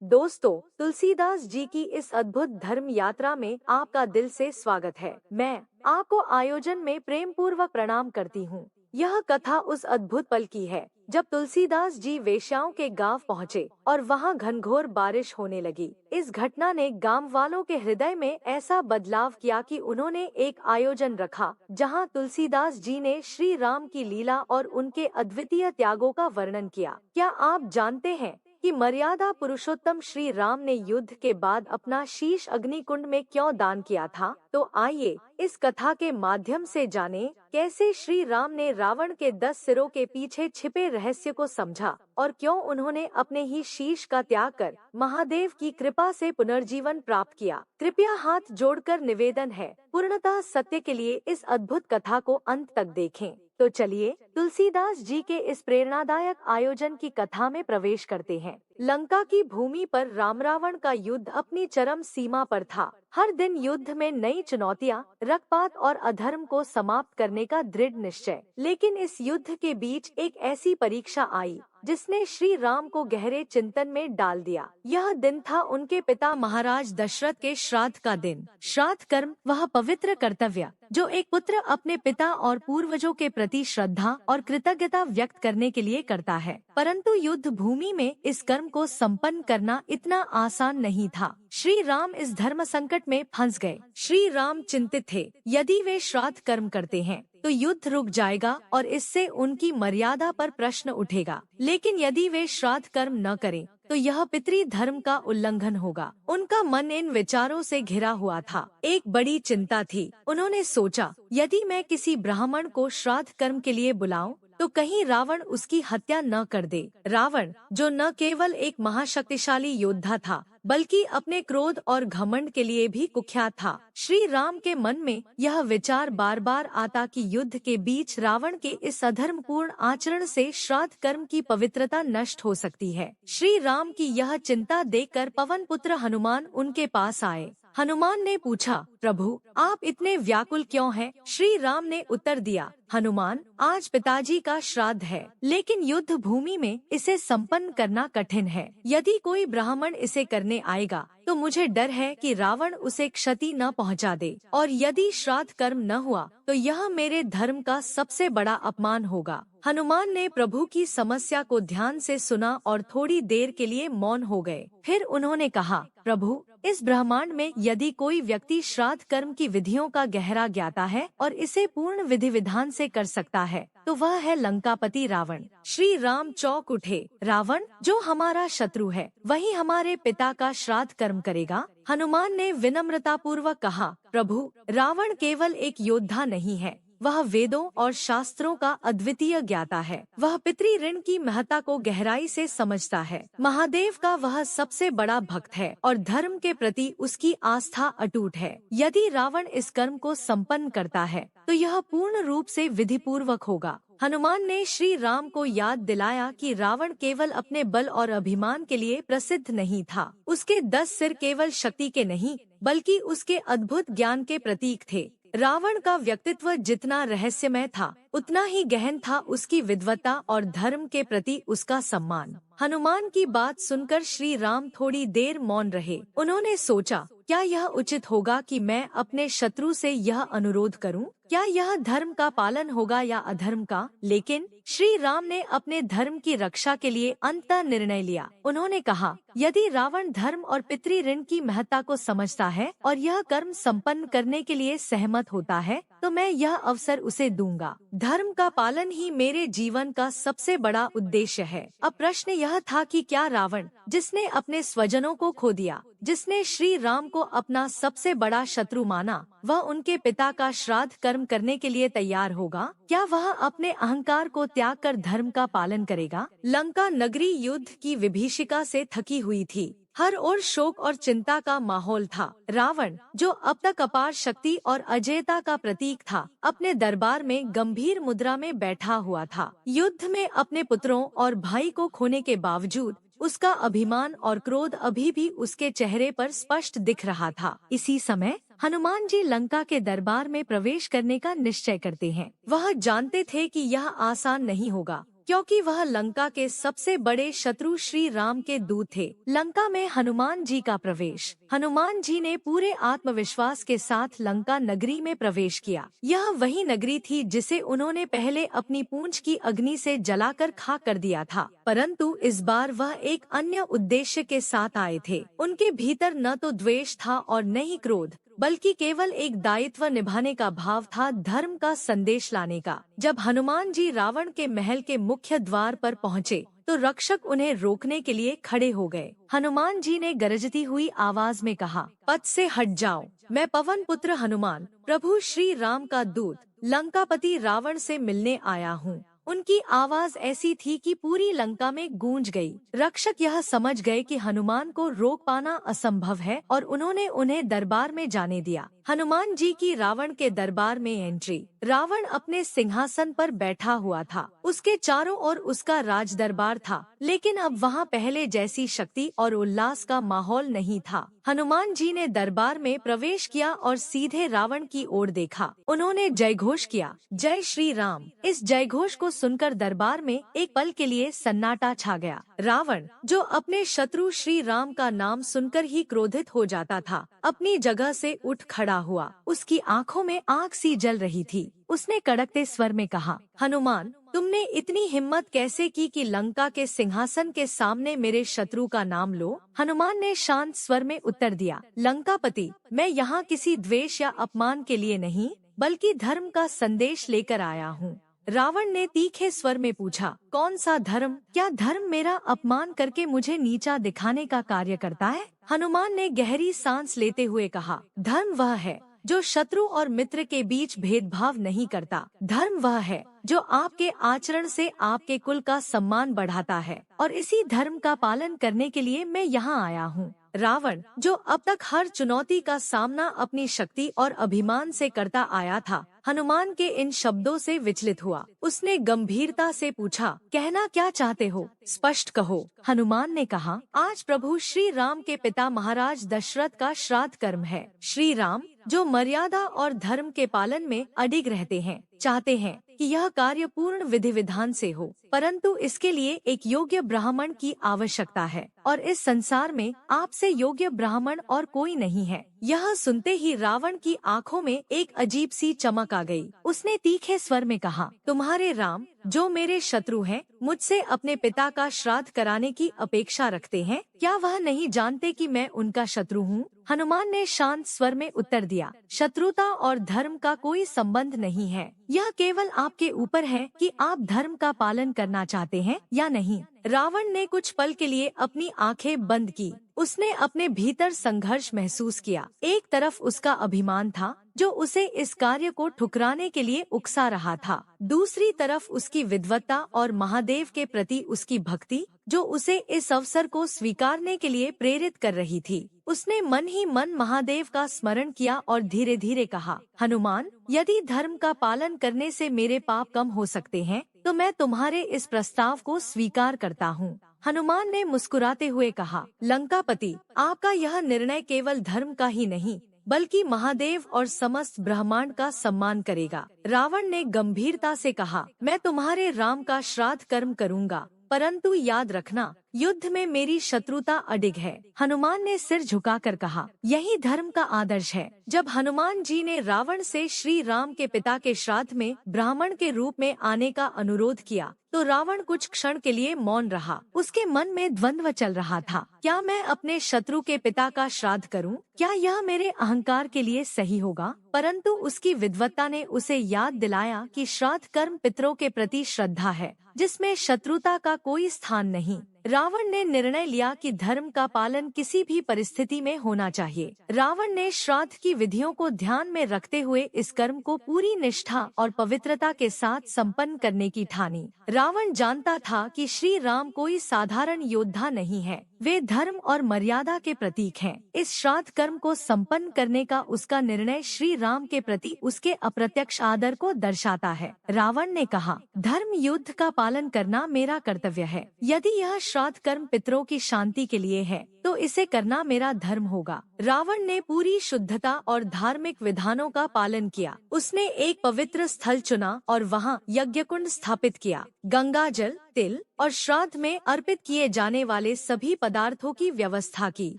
दोस्तों, तुलसीदास जी की इस अद्भुत धर्म यात्रा में आपका दिल से स्वागत है। मैं आपको आयोजन में प्रेम पूर्वक प्रणाम करती हूँ। यह कथा उस अद्भुत पल की है जब तुलसीदास जी वेश्याओं के गांव पहुँचे और वहाँ घनघोर बारिश होने लगी। इस घटना ने गांव वालों के हृदय में ऐसा बदलाव किया कि उन्होंने एक आयोजन रखा जहाँ तुलसीदास जी ने श्री राम की लीला और उनके अद्वितीय त्यागों का वर्णन किया। क्या आप जानते हैं कि मर्यादा पुरुषोत्तम श्री राम ने युद्ध के बाद अपना शीश अग्निकुंड में क्यों दान किया था? तो आइए इस कथा के माध्यम से जानें कैसे श्री राम ने रावण के 10 सिरों के पीछे छिपे रहस्य को समझा और क्यों उन्होंने अपने ही शीश का त्याग कर महादेव की कृपा से पुनर्जीवन प्राप्त किया। कृपया हाथ जोड़कर निवेदन है, पूर्णतः सत्य के लिए इस अद्भुत कथा को अंत तक देखें। तो चलिए तुलसीदास जी के इस प्रेरणादायक आयोजन की कथा में प्रवेश करते हैं। लंका की भूमि पर राम रावण का युद्ध अपनी चरम सीमा पर था। हर दिन युद्ध में नई चुनौतियां, रक्तपात और अधर्म को समाप्त करने का दृढ़ निश्चय। लेकिन इस युद्ध के बीच एक ऐसी परीक्षा आई जिसने श्री राम को गहरे चिंतन में डाल दिया। यह दिन था उनके पिता महाराज दशरथ के श्राद्ध का दिन। श्राद्ध कर्म वह पवित्र कर्तव्य जो एक पुत्र अपने पिता और पूर्वजों के प्रति श्रद्धा और कृतज्ञता व्यक्त करने के लिए करता है। परंतु युद्ध भूमि में इस कर्म को संपन्न करना इतना आसान नहीं था। श्री राम इस धर्म संकट में फंस गए। श्री राम चिंतित थे, यदि वे श्राद्ध कर्म करते हैं तो युद्ध रुक जाएगा और इससे उनकी मर्यादा पर प्रश्न उठेगा। लेकिन यदि वे श्राद्ध कर्म न करें तो यह पितृ धर्म का उल्लंघन होगा। उनका मन इन विचारों से घिरा हुआ था। एक बड़ी चिंता थी। उन्होंने सोचा, यदि मैं किसी ब्राह्मण को श्राद्ध कर्म के लिए बुलाऊं तो कहीं रावण उसकी हत्या न कर दे। रावण, जो न केवल एक महाशक्तिशाली योद्धा था बल्कि अपने क्रोध और घमंड के लिए भी कुख्यात था। श्री राम के मन में यह विचार बार बार आता कि युद्ध के बीच रावण के इस अधर्मपूर्ण आचरण से श्राद्ध कर्म की पवित्रता नष्ट हो सकती है। श्री राम की यह चिंता देखकर पवन पुत्र हनुमान उनके पास आए। हनुमान ने पूछा, प्रभु आप इतने व्याकुल क्यों हैं? श्री राम ने उत्तर दिया, हनुमान, आज पिताजी का श्राद्ध है, लेकिन युद्ध भूमि में इसे संपन्न करना कठिन है। यदि कोई ब्राह्मण इसे करने आएगा तो मुझे डर है कि रावण उसे क्षति न पहुंचा दे, और यदि श्राद्ध कर्म न हुआ तो यह मेरे धर्म का सबसे बड़ा अपमान होगा। हनुमान ने प्रभु की समस्या को ध्यान से सुना और थोड़ी देर के लिए मौन हो गए। फिर उन्होंने कहा, प्रभु, इस ब्रह्मांड में यदि कोई व्यक्ति श्राद्ध कर्म की विधियों का गहरा ज्ञाता है और इसे पूर्ण विधि विधान से कर सकता है तो वह है लंकापति रावण। श्री राम चौंक उठे। रावण, जो हमारा शत्रु है, वही हमारे पिता का श्राद्ध कर्म करेगा? हनुमान ने विनम्रता पूर्वक कहा, प्रभु, रावण केवल एक योद्धा नहीं है, वह वेदों और शास्त्रों का अद्वितीय ज्ञाता है। वह पितृ ऋण की महत्ता को गहराई से समझता है। महादेव का वह सबसे बड़ा भक्त है और धर्म के प्रति उसकी आस्था अटूट है। यदि रावण इस कर्म को संपन्न करता है तो यह पूर्ण रूप से विधि पूर्वक होगा। हनुमान ने श्री राम को याद दिलाया कि रावण केवल अपने बल और अभिमान के लिए प्रसिद्ध नहीं था। उसके 10 सिर केवल शक्ति के नहीं बल्कि उसके अद्भुत ज्ञान के प्रतीक थे। रावण का व्यक्तित्व जितना रहस्यमय था उतना ही गहन था उसकी विद्वता और धर्म के प्रति उसका सम्मान। हनुमान की बात सुनकर श्री राम थोड़ी देर मौन रहे। उन्होंने सोचा, क्या यह उचित होगा कि मैं अपने शत्रु से यह अनुरोध करूं? क्या यह धर्म का पालन होगा या अधर्म का? लेकिन श्री राम ने अपने धर्म की रक्षा के लिए अंततः निर्णय लिया। उन्होंने कहा, यदि रावण धर्म और पितृ ऋण की महत्ता को समझता है और यह कर्म संपन्न करने के लिए सहमत होता है तो मैं यह अवसर उसे दूंगा। धर्म का पालन ही मेरे जीवन का सबसे बड़ा उद्देश्य है। अब प्रश्न यह था कि क्या रावण, जिसने अपने स्वजनों को खो दिया, जिसने श्री राम को अपना सबसे बड़ा शत्रु माना, वह उनके पिता का श्राद्ध कर्म करने के लिए तैयार होगा? क्या वह अपने अहंकार को त्याग कर धर्म का पालन करेगा? लंका नगरी युद्ध की विभीषिका से थकी हुई थी। हर ओर शोक और चिंता का माहौल था। रावण, जो अब तक अपार शक्ति और अजेयता का प्रतीक था, अपने दरबार में गंभीर मुद्रा में बैठा हुआ था। युद्ध में अपने पुत्रों और भाई को खोने के बावजूद उसका अभिमान और क्रोध अभी भी उसके चेहरे पर स्पष्ट दिख रहा था। इसी समय हनुमान जी लंका के दरबार में प्रवेश करने का निश्चय करते हैं। वह जानते थे कि यह आसान नहीं होगा, क्योंकि वह लंका के सबसे बड़े शत्रु श्री राम के दूत थे। लंका में हनुमान जी का प्रवेश। हनुमान जी ने पूरे आत्मविश्वास के साथ लंका नगरी में प्रवेश किया। यह वही नगरी थी जिसे उन्होंने पहले अपनी पूंछ की अग्नि से जलाकर खाक कर दिया था, परंतु इस बार वह एक अन्य उद्देश्य के साथ आए थे। उनके भीतर न तो द्वेष था और न ही क्रोध, बल्कि केवल एक दायित्व निभाने का भाव था, धर्म का संदेश लाने का। जब हनुमान जी रावण के महल के मुख्य द्वार पर पहुँचे तो रक्षक उन्हें रोकने के लिए खड़े हो गए। हनुमान जी ने गरजती हुई आवाज में कहा, पथ से हट जाओ, मैं पवन पुत्र हनुमान, प्रभु श्री राम का दूत, लंकापति रावण से मिलने आया हूँ। उनकी आवाज ऐसी थी कि पूरी लंका में गूंज गई। रक्षक यह समझ गए कि हनुमान को रोक पाना असंभव है और उन्होंने उन्हें दरबार में जाने दिया। हनुमान जी की रावण के दरबार में एंट्री। रावण अपने सिंहासन पर बैठा हुआ था। उसके चारों ओर उसका राज दरबार था, लेकिन अब वहाँ पहले जैसी शक्ति और उल्लास का माहौल नहीं था। हनुमान जी ने दरबार में प्रवेश किया और सीधे रावण की ओर देखा। उन्होंने जयघोष किया, जय श्री राम। इस जयघोष को सुनकर दरबार में एक पल के लिए सन्नाटा छा गया। रावण, जो अपने शत्रु श्री राम का नाम सुनकर ही क्रोधित हो जाता था, अपनी जगह से उठ खड़ा हुआ। उसकी आंखों में आग सी जल रही थी। उसने कड़कते स्वर में कहा, हनुमान, तुमने इतनी हिम्मत कैसे की कि लंका के सिंहासन के सामने मेरे शत्रु का नाम लो? हनुमान ने शांत स्वर में उत्तर दिया, लंकापति, मैं यहाँ किसी द्वेष या अपमान के लिए नहीं, बल्कि धर्म का संदेश लेकर आया हूँ। रावण ने तीखे स्वर में पूछा, कौन सा धर्म? क्या धर्म मेरा अपमान करके मुझे नीचा दिखाने का कार्य करता है? हनुमान ने गहरी सांस लेते हुए कहा, धर्म वह है जो शत्रु और मित्र के बीच भेदभाव नहीं करता। धर्म वह है जो आपके आचरण से आपके कुल का सम्मान बढ़ाता है, और इसी धर्म का पालन करने के लिए मैं यहाँ आया हूँ। रावण, जो अब तक हर चुनौती का सामना अपनी शक्ति और अभिमान से करता आया था, हनुमान के इन शब्दों से विचलित हुआ। उसने गंभीरता से पूछा, कहना क्या चाहते हो? स्पष्ट कहो। हनुमान ने कहा, आज प्रभु श्री राम के पिता महाराज दशरथ का श्राद्ध कर्म है। श्री राम, जो मर्यादा और धर्म के पालन में अडिग रहते हैं, चाहते हैं कि यह कार्य पूर्ण विधि विधान से हो, परंतु इसके लिए एक योग्य ब्राह्मण की आवश्यकता है, और इस संसार में आपसे योग्य ब्राह्मण और कोई नहीं है। यह सुनते ही रावण की आंखों में एक अजीब सी चमक आ गई। उसने तीखे स्वर में कहा, तुम्हारे राम, जो मेरे शत्रु हैं, मुझसे अपने पिता का श्राद्ध कराने की अपेक्षा रखते हैं। क्या वह नहीं जानते कि मैं उनका शत्रु हूँ? हनुमान ने शांत स्वर में उत्तर दिया, शत्रुता और धर्म का कोई संबंध नहीं है। यह केवल आपके ऊपर है कि आप धर्म का पालन करना चाहते हैं या नहीं। रावण ने कुछ पल के लिए अपनी आंखें बंद की। उसने अपने भीतर संघर्ष महसूस किया। एक तरफ उसका अभिमान था, जो उसे इस कार्य को ठुकराने के लिए उकसा रहा था। दूसरी तरफ उसकी विद्वत्ता और महादेव के प्रति उसकी भक्ति, जो उसे इस अवसर को स्वीकारने के लिए प्रेरित कर रही थी। उसने मन ही मन महादेव का स्मरण किया और धीरे धीरे कहा, हनुमान, यदि धर्म का पालन करने से मेरे पाप कम हो सकते हैं, तो मैं तुम्हारे इस प्रस्ताव को स्वीकार करता हूँ। हनुमान ने मुस्कुराते हुए कहा, लंकापति, आपका यह निर्णय केवल धर्म का ही नहीं, बल्कि महादेव और समस्त ब्रह्मांड का सम्मान करेगा। रावण ने गंभीरता से कहा, मैं तुम्हारे राम का श्राद्ध कर्म करूँगा, परंतु याद रखना, युद्ध में मेरी शत्रुता अडिग है। हनुमान ने सिर झुकाकर कहा, यही धर्म का आदर्श है। जब हनुमान जी ने रावण से श्री राम के पिता के श्राद्ध में ब्राह्मण के रूप में आने का अनुरोध किया, तो रावण कुछ क्षण के लिए मौन रहा। उसके मन में द्वंद्व चल रहा था, क्या मैं अपने शत्रु के पिता का श्राद्ध करूं? क्या यह मेरे अहंकार के लिए सही होगा? परंतु उसकी विद्वत्ता ने उसे याद दिलाया कि श्राद्ध कर्म पितरों के प्रति श्रद्धा है, जिसमें शत्रुता का कोई स्थान नहीं। रावण ने निर्णय लिया कि धर्म का पालन किसी भी परिस्थिति में होना चाहिए। रावण ने श्राद्ध की विधियों को ध्यान में रखते हुए इस कर्म को पूरी निष्ठा और पवित्रता के साथ संपन्न करने की ठानी। रावण जानता था कि श्री राम कोई साधारण योद्धा नहीं है, वे धर्म और मर्यादा के प्रतीक हैं। इस श्राद्ध कर्म को संपन्न करने का उसका निर्णय श्री राम के प्रति उसके अप्रत्यक्ष आदर को दर्शाता है। रावण ने कहा, धर्म युद्ध का पालन करना मेरा कर्तव्य है। यदि यह श्राद्ध कर्म पितरों की शांति के लिए है, तो इसे करना मेरा धर्म होगा। रावण ने पूरी शुद्धता और धार्मिक विधानों का पालन किया। उसने एक पवित्र स्थल चुना और वहाँ यज्ञकुंड स्थापित किया। गंगा जल, तिल और श्राद्ध में अर्पित किए जाने वाले सभी पदार्थों की व्यवस्था की।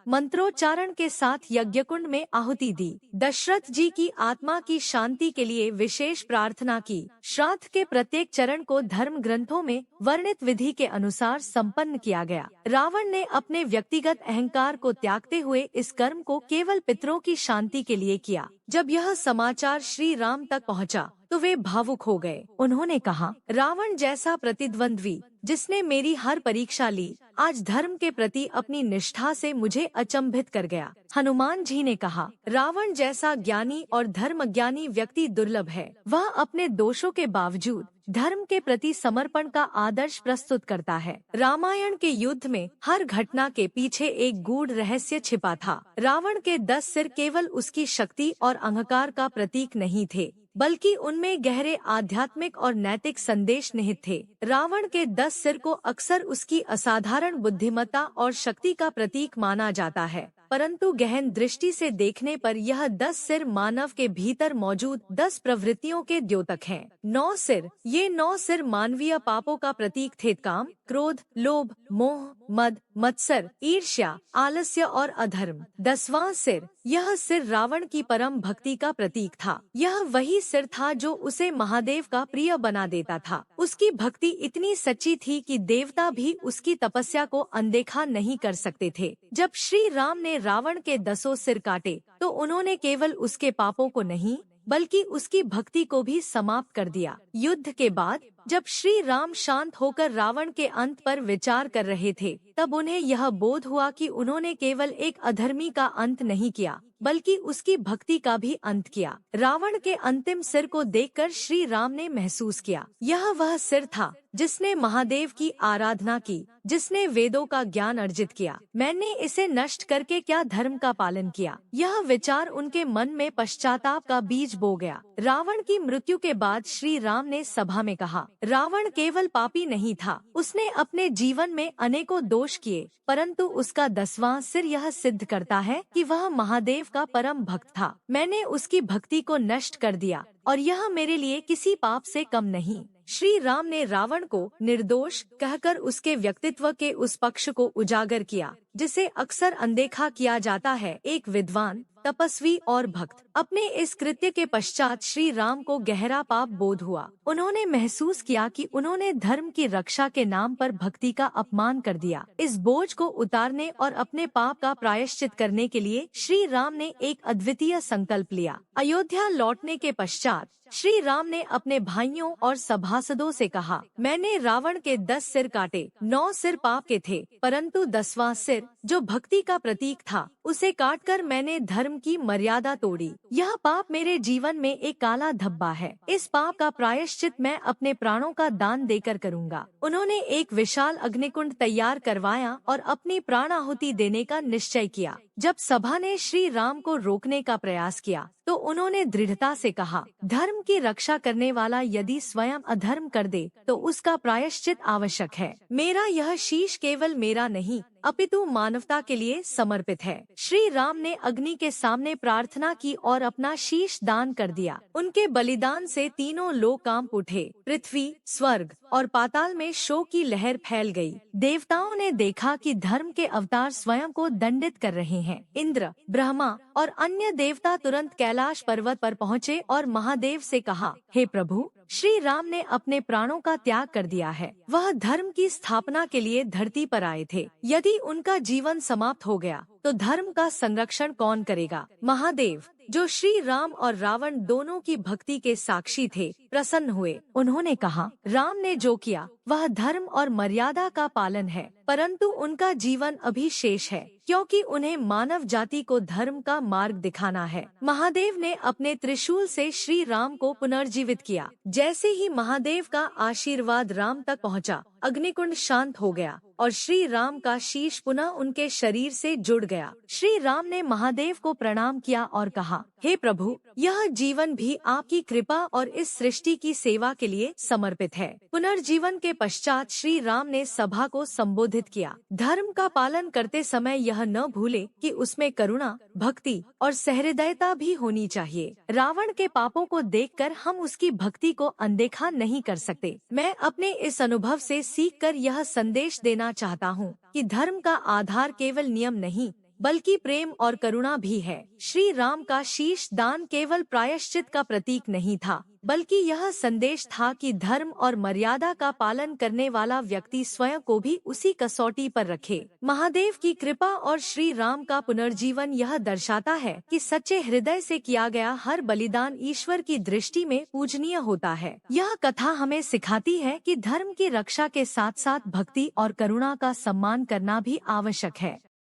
मंत्रोच्चारण के साथ यज्ञकुंड में आहुति दी। दशरथ जी की आत्मा की शांति के लिए विशेष प्रार्थना की। श्राद्ध के प्रत्येक चरण को धर्म ग्रंथों में वर्णित विधि के अनुसार संपन्न किया गया। रावण ने अपने व्यक्तिगत अहंकार को त्यागते हुए इस कर्म को केवल पितरों की शांति के लिए किया। जब यह समाचार श्री राम तक पहुंचा, तो वे भावुक हो गए। उन्होंने कहा, रावण जैसा प्रतिद्वंद्वी जिसने मेरी हर परीक्षा ली, आज धर्म के प्रति अपनी निष्ठा से मुझे अचंभित कर गया। हनुमान जी ने कहा, रावण जैसा ज्ञानी और धर्मज्ञानी व्यक्ति दुर्लभ है। वह अपने दोषों के बावजूद धर्म के प्रति समर्पण का आदर्श प्रस्तुत करता है। रामायण के युद्ध में हर घटना के पीछे एक गूढ़ रहस्य छिपा था। रावण के 10 सिर केवल उसकी शक्ति और अहंकार का प्रतीक नहीं थे, बल्कि उनमें गहरे आध्यात्मिक और नैतिक संदेश निहित थे। रावण के 10 सिर को अक्सर उसकी असाधारण बुद्धिमत्ता और शक्ति का प्रतीक माना जाता है, परंतु गहन दृष्टि से देखने पर यह 10 सिर मानव के भीतर मौजूद 10 प्रवृत्तियों के द्योतक हैं। 9 सिर, ये 9 सिर मानवीय पापों का प्रतीक थे। काम, क्रोध, लोभ, मोह, मद, मत्सर, ईर्ष्या, आलस्य और अधर्म। 10वां सिर, यह सिर रावण की परम भक्ति का प्रतीक था। यह वही सिर था जो उसे महादेव का प्रिय बना देता था। उसकी भक्ति इतनी सच्ची थी कि देवता भी उसकी तपस्या को अनदेखा नहीं कर सकते थे। जब श्री राम ने रावण के 10 सिर काटे, तो उन्होंने केवल उसके पापों को नहीं, बल्कि उसकी भक्ति को भी समाप्त कर दिया। युद्ध के बाद जब श्री राम शांत होकर रावण के अंत पर विचार कर रहे थे, तब उन्हें यह बोध हुआ कि उन्होंने केवल एक अधर्मी का अंत नहीं किया, बल्कि उसकी भक्ति का भी अंत किया। रावण के अंतिम सिर को देखकर श्री राम ने महसूस किया, यह वह सिर था जिसने महादेव की आराधना की, जिसने वेदों का ज्ञान अर्जित किया। मैंने इसे नष्ट करके क्या धर्म का पालन किया? यह विचार उनके मन में पश्चाताप का बीज बो गया। रावण की मृत्यु के बाद श्री राम ने सभा में कहा, रावण केवल पापी नहीं था, उसने अपने जीवन में अनेकों दोष किए, परंतु उसका 10वां सिर यह सिद्ध करता है कि वह महादेव का परम भक्त था। मैंने उसकी भक्ति को नष्ट कर दिया और यह मेरे लिए किसी पाप से कम नहीं। श्री राम ने रावण को निर्दोष कहकर उसके व्यक्तित्व के उस पक्ष को उजागर किया जिसे अक्सर अनदेखा किया जाता है, एक विद्वान, तपस्वी और भक्त। अपने इस कृत्य के पश्चात श्री राम को गहरा पाप बोध हुआ। उन्होंने महसूस किया कि उन्होंने धर्म की रक्षा के नाम पर भक्ति का अपमान कर दिया। इस बोझ को उतारने और अपने पाप का प्रायश्चित करने के लिए श्री राम ने एक अद्वितीय संकल्प लिया। अयोध्या लौटने के पश्चात श्री राम ने अपने भाइयों और सभासदों से कहा, मैंने रावण के 10 सिर काटे, 9 सिर पाप के थे, परंतु 10वां सिर जो भक्ति का प्रतीक था, उसे काटकर मैंने धर्म की मर्यादा तोड़ी। यह पाप मेरे जीवन में एक काला धब्बा है। इस पाप का प्रायश्चित मैं अपने प्राणों का दान देकर करूँगा। उन्होंने एक विशाल अग्निकुंड तैयार करवाया और अपनी प्राणाहुति देने का निश्चय किया। जब सभा ने श्री राम को रोकने का प्रयास किया, तो उन्होंने दृढ़ता से कहा, धर्म की रक्षा करने वाला यदि स्वयं अधर्म कर दे, तो उसका प्रायश्चित आवश्यक है। मेरा यह शीश केवल मेरा नहीं, अपितु मानवता के लिए समर्पित है। श्री राम ने अग्नि के सामने प्रार्थना की और अपना शीश दान कर दिया। उनके बलिदान से तीनों लोक कांप उठे। पृथ्वी, स्वर्ग और पाताल में शोक की लहर फैल गई। देवताओं ने देखा कि धर्म के अवतार स्वयं को दंडित कर रहे हैं। इंद्र, ब्रह्मा और अन्य देवता तुरंत कैलाश पर्वत पर पहुँचे और महादेव से कहा, हे प्रभु, श्री राम ने अपने प्राणों का त्याग कर दिया है। वह धर्म की स्थापना के लिए धरती पर आए थे। यदि उनका जीवन समाप्त हो गया, तो धर्म का संरक्षण कौन करेगा? महादेव, जो श्री राम और रावण दोनों की भक्ति के साक्षी थे, प्रसन्न हुए। उन्होंने कहा, राम ने जो किया वह धर्म और मर्यादा का पालन है, परंतु उनका जीवन अभी शेष है, क्योंकि उन्हें मानव जाति को धर्म का मार्ग दिखाना है। महादेव ने अपने त्रिशूल से श्री राम को पुनर्जीवित किया। जैसे ही महादेव का आशीर्वाद राम तक पहुंचा, अग्निकुंड शांत हो गया और श्री राम का शीश पुनः उनके शरीर से जुड़ गया। श्री राम ने महादेव को प्रणाम किया और कहा, कहा, हे प्रभु, यह जीवन भी आपकी कृपा और इस सृष्टि की सेवा के लिए समर्पित है। पुनर्जीवन के पश्चात श्री राम ने सभा को संबोधित किया, धर्म का पालन करते समय यह न भूले कि उसमें करुणा, भक्ति और सहृदयता भी होनी चाहिए। रावण के पापों को देखकर हम उसकी भक्ति को अनदेखा नहीं कर सकते। मैं अपने इस अनुभव से सीखकर यह संदेश देना चाहता हूँ कि धर्म का आधार केवल नियम नहीं बल्कि प्रेम और करुणा भी है। श्री राम का शीश दान केवल प्रायश्चित का प्रतीक नहीं था, बल्कि यह संदेश था कि धर्म और मर्यादा का पालन करने वाला व्यक्ति स्वयं को भी उसी कसौटी पर रखे। महादेव की कृपा और श्री राम का पुनर्जीवन यह दर्शाता है कि सच्चे हृदय से किया गया हर बलिदान ईश्वर की दृष्टि में पूजनीय होता है। यह कथा हमें सिखाती है कि धर्म की रक्षा के साथ साथ भक्ति और करुणा का सम्मान करना भी आवश्यक है।